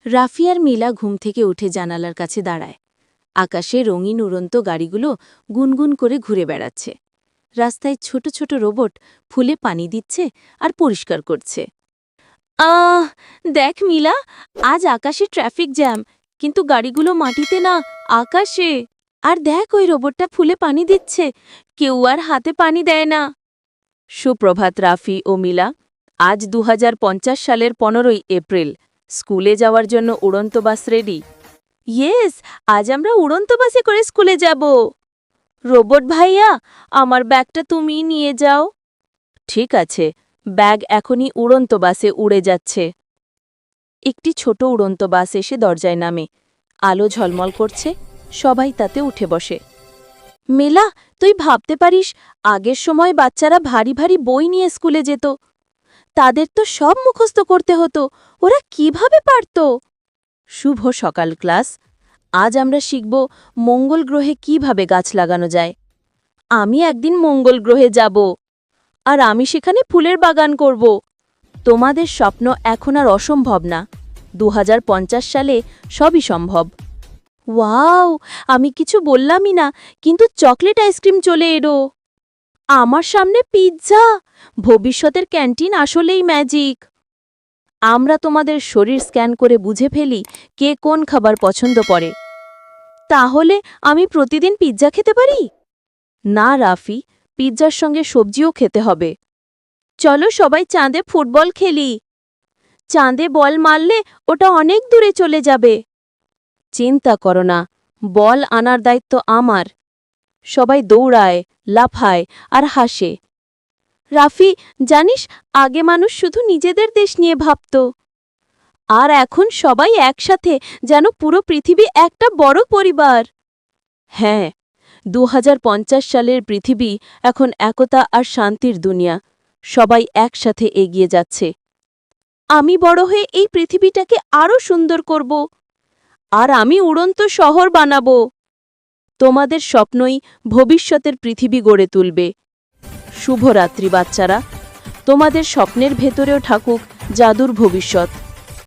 রাফি আর মিলা ঘুম থেকে উঠে জানালার কাছে দাঁড়ায়। আকাশে রঙিন উড়ন্ত গাড়িগুলো গুনগুন করে ঘুরে বেড়াচ্ছে। রাস্তায় ছোট ছোট রোবট ফুলে পানি দিচ্ছে আর পরিষ্কার করছে। আহ দেখ মিলা, আজ আকাশে ট্রাফিক জ্যাম, কিন্তু গাড়িগুলো মাটিতে না, আকাশে। আর দেখ ওই রোবটটা ফুলে পানি দিচ্ছে, কেউ আর হাতে পানি দেয় না। সুপ্রভাত রাফি ও মিলা। আজ 2050 সালের 15ই এপ্রিল। স্কুলে যাওয়ার জন্য উড়ন্ত বাস রেডি? ইয়েস, আজ আমরা উড়ন্ত বাসে করে স্কুলে যাব। রোবট ভাইয়া, আমার ব্যাগটা তুমি নিয়ে যাও। ঠিক আছে, ব্যাগ এখনই উড়ন্ত বাসে উড়ে যাচ্ছে। একটি ছোট উড়ন্ত বাস এসে দরজায় নামে। আলো ঝলমল করছে, সবাই তাতে উঠে বসে। মেলা, তুই ভাবতে পারিস, আগের সময় বাচ্চারা ভারী ভারী বই নিয়ে স্কুলে যেত। তাদের তো সব মুখস্থ করতে হতো, ওরা কিভাবে পারত? শুভ সকাল ক্লাস। আজ আমরা শিখব মঙ্গল গ্রহে কিভাবে গাছ লাগানো যায়। আমি একদিন মঙ্গল গ্রহে যাব, আর আমি সেখানে ফুলের বাগান করব। তোমাদের স্বপ্ন এখন আর অসম্ভব না। 2050 সালে সবই সম্ভব। ওয়াও, আমি কিছু বললামই না, কিন্তু চকলেট আইসক্রিম চলে এলো। আমার সামনে পিৎজা। ভবিষ্যতের ক্যান্টিন আসলেই ম্যাজিক। আমরা তোমাদের শরীর স্ক্যান করে বুঝে ফেলি কে কোন খাবার পছন্দ করে। তাহলে আমি প্রতিদিন পিৎজা খেতে পারি? না রাফি, পিৎজার সঙ্গে সবজিও খেতে হবে। চলো সবাই চাঁদে ফুটবল খেলি। চাঁদে বল মারলে ওটা অনেক দূরে চলে যাবে। চিন্তা করো না, বল আনার দায়িত্ব আমার। সবাই দৌড়ায়, লাফায় আর হাসে। রাফি, জানিস, আগে মানুষ শুধু নিজেদের দেশ নিয়ে ভাবত, আর এখন সবাই একসাথে, যেন পুরো পৃথিবী একটা বড় পরিবার। হ্যাঁ, 2050 সালের পৃথিবী এখন একতা আর শান্তির দুনিয়া। সবাই একসাথে এগিয়ে যাচ্ছে। আমি বড় হয়ে এই পৃথিবীটাকে আরও সুন্দর করব, আর আমি উড়ন্ত শহর বানাবো। তোমাদের স্বপ্নই ভবিষ্যতের পৃথিবী গড়ে তুলবে। শুভরাত্রি বাচ্চারা, তোমাদের স্বপ্নের ভেতরেও থাকুক জাদুর ভবিষ্যৎ।